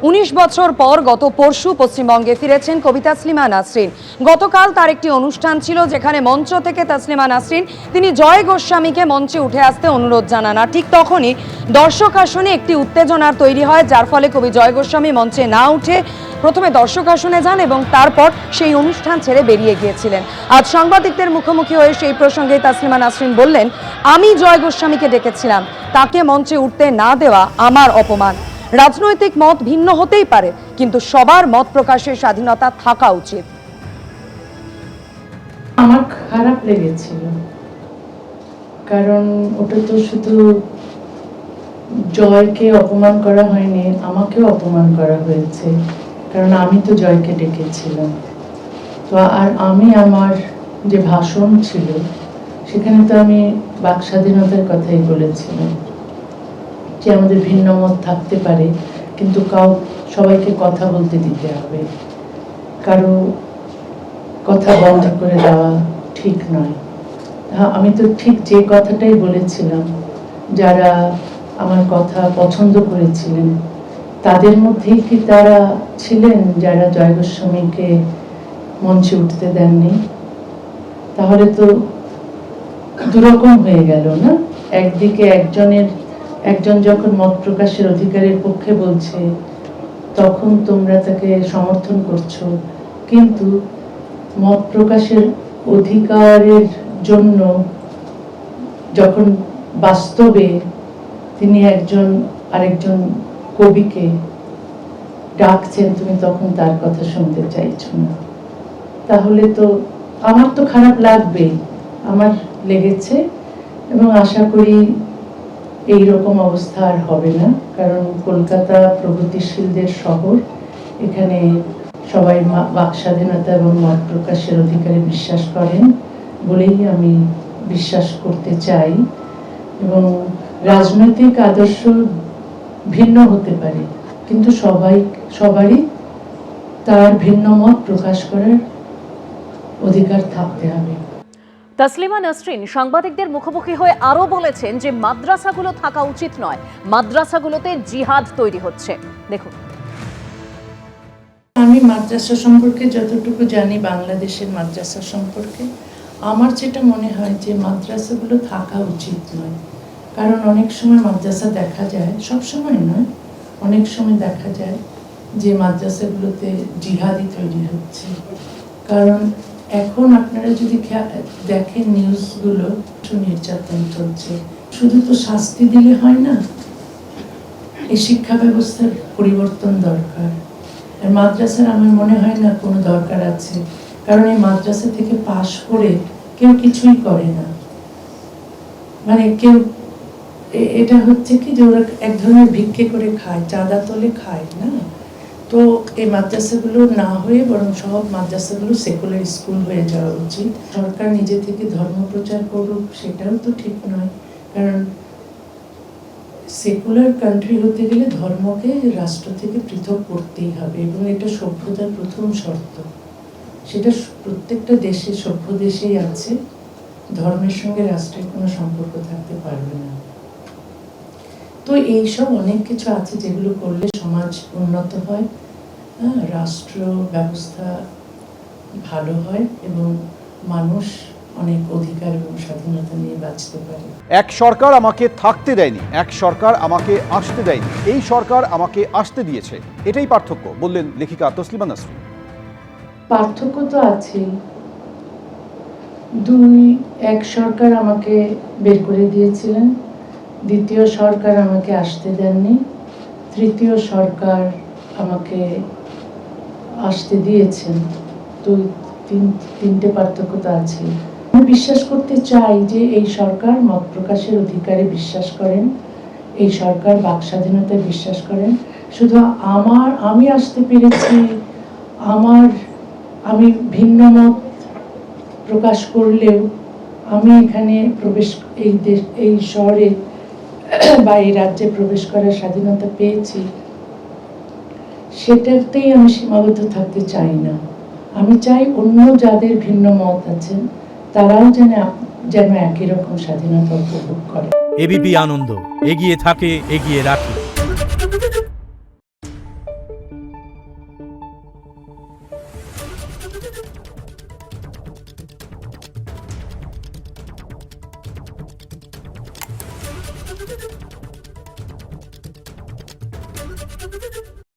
19 বছর পর গত পরশু পশ্চিমবঙ্গে ফিরেছেন কবি তাসলিমা নাসরিন। গতকাল তার একটি অনুষ্ঠান ছিল যেখানে মঞ্চ থেকে তাসলিমা নাসরিন তিনি জয় গোস্বামীকে মঞ্চে উঠে আসতে অনুরোধ জানান। আর ঠিক তখনই দর্শক আসনে একটি উত্তেজনার তৈরি হয়, যার ফলে কবি জয় গোস্বামী মঞ্চে না উঠে প্রথমে দর্শক আসনে যান এবং তারপর সেই অনুষ্ঠান ছেড়ে বেরিয়ে গিয়েছিলেন। আজ সাংবাদিকদের মুখোমুখি হয়ে সেই প্রসঙ্গে তাসলিমা নাসরিন বললেন, আমি জয় গোস্বামীকে ডেকেছিলাম, তাকে মঞ্চে উঠতে না দেওয়া আমার অপমান। রাজনৈতিক মত ভিন্ন হতেই পারে, কিন্তু সবার মত প্রকাশের স্বাধীনতা থাকা উচিত। আমার খারাপ লেগেছিল, কারণ ওটা তো শুধু জয়কে অপমান করা হয়নি, আমাকেও অপমান করা হয়েছে, কারণ আমি তো জয়কে ডেকেছিলাম। তো আর আমি আমার যে ভাষণ ছিল সেখানে তো আমি বাক স্বাধীনতার কথাই বলেছিলাম, যে আমাদের ভিন্ন মত থাকতে পারে, কিন্তু সবাইকে কথা বলতে দিতে হবে, কারো কথা বন্ধ করে দেওয়া ঠিক নয়। আমি তো ঠিক যে কথাটাই বলেছিলাম, যারা আমার কথা পছন্দ করেছিলেন তাদের মধ্যেই কি তারা ছিলেন যারা জয় গোস্বামীকে মঞ্চে উঠতে দেননি? তাহলে তো দুরকম হয়ে গেল না? একদিকে একজন যখন মত প্রকাশের অধিকারের পক্ষে বলছে তখন তোমরা তাকে সমর্থন করছো, কিন্তু মত প্রকাশের অধিকারের জন্য যখন বাস্তবে তিনি আরেকজন কবিকে ডাকছেন, তুমি তখন তার কথা শুনতে চাইছো না। তাহলে তো আমার তো খারাপ লাগবেই, আমার লেগেছে, এবং আশা করি এইরকম অবস্থা আর হবে না, কারণ কলকাতা প্রগতিশীলদের শহর, এখানে সবাই বাক স্বাধীনতা এবং মত প্রকাশের অধিকারে বিশ্বাস করেন বলেই আমি বিশ্বাস করতে চাই। এবং রাজনৈতিক আদর্শ ভিন্ন হতে পারে, কিন্তু সবারই তার ভিন্ন মত প্রকাশ করার অধিকার থাকতে হবে। তাসলিমা নাসরিন সাংবাদিকদের মুখোমুখি হয়ে আরো বলেছেন যে মাদ্রাসাগুলো থাকা উচিত নয়, মাদ্রাসাগুলোতে জিহাদ তৈরি হচ্ছে। দেখুন, আমি মাদ্রাসা সম্পর্কে যতটুকু জানি, বাংলাদেশের মাদ্রাসা সম্পর্কে আমার যেটা মনে হয় যে মাদ্রাসাগুলো থাকা উচিত নয়, কারণ অনেক সময় মাদ্রাসা দেখা যায়, সব সময় নয়, অনেক সময় দেখা যায় যে মাদ্রাসাগুলোতে জিহাদি তৈরি হচ্ছে। কারণ এখন আপনারা যদি দেখেন নিউজগুলো, নির্যাতন চলছে, শুধু তো শাস্তি দিলে হয় না, এই শিক্ষা ব্যবস্থার পরিবর্তন দরকার। আর মাদ্রাসার আমার মনে হয় না কোনো দরকার আছে, কারণ এই মাদ্রাসা থেকে পাশ করে কেউ কিছুই করে না, মানে কেউ এটা হচ্ছে কি যে ওরা এক ধরনের ভিক্ষে করে খায়, চাঁদা তোলে খায় না। তো এই মাদ্রাসাগুলো না হয়ে বরং সব মাদ্রাসাগুলো সেকুলার স্কুল হয়ে যাওয়া উচিত। সরকার নিজে থেকে ধর্ম প্রচার করুক সেটাও তো ঠিক নয়, কারণ সেকুলার কান্ট্রি হতে গেলে ধর্মকে রাষ্ট্র থেকে পৃথক করতেই হবে, এবং এটা সভ্যতার প্রথম শর্ত। সেটা প্রত্যেকটা দেশে, সভ্য দেশেই আছে, ধর্মের সঙ্গে রাষ্ট্রের কোনো সম্পর্ক থাকতে পারবে না। তো এইসব অনেক কিছু আছে যেগুলো করলে সমাজ উন্নত হয়, রাষ্ট্র ব্যবস্থা ভালো হয় এবং মানুষ অনেক অধিকার এবং স্বাধীনতা নিয়ে বাঁচতে পারে। এক সরকার আমাকে থাকতে দেয়নি, এক সরকার আমাকে আসতে দেয়নি, এই সরকার আমাকে আসতে দিয়েছে, এটাই পার্থক্য, বললেন লেখিকা তাসলিমা নাসরিন। পার্থক্য তো আছেই। এক সরকার আমাকে বের করে দিয়েছিলেন, দ্বিতীয় সরকার আমাকে আসতে দেননি, তৃতীয় সরকার আমাকে আসতে দিয়েছেন। তো তিনটে পার্থক্য তো আছে। আমি বিশ্বাস করতে চাই যে এই সরকার মত প্রকাশের অধিকারে বিশ্বাস করেন, এই সরকার বাক স্বাধীনতায় বিশ্বাস করেন। শুধু আমি আসতে পেরেছি, আমি ভিন্ন মত প্রকাশ করলেও আমি এখানে এই শহরে বা এই রাজ্যে প্রবেশ করার স্বাধীনতা পেয়েছি, সেটাতেই আমি সীমাবদ্ধ থাকতে চাই না। আমি চাই অন্য যাদের ভিন্ন মত আছেন তারাও যেন একই রকম স্বাধীনতা উপভোগ করে। এবিপি আনন্দ এগিয়ে থাকে, এগিয়ে রাখে।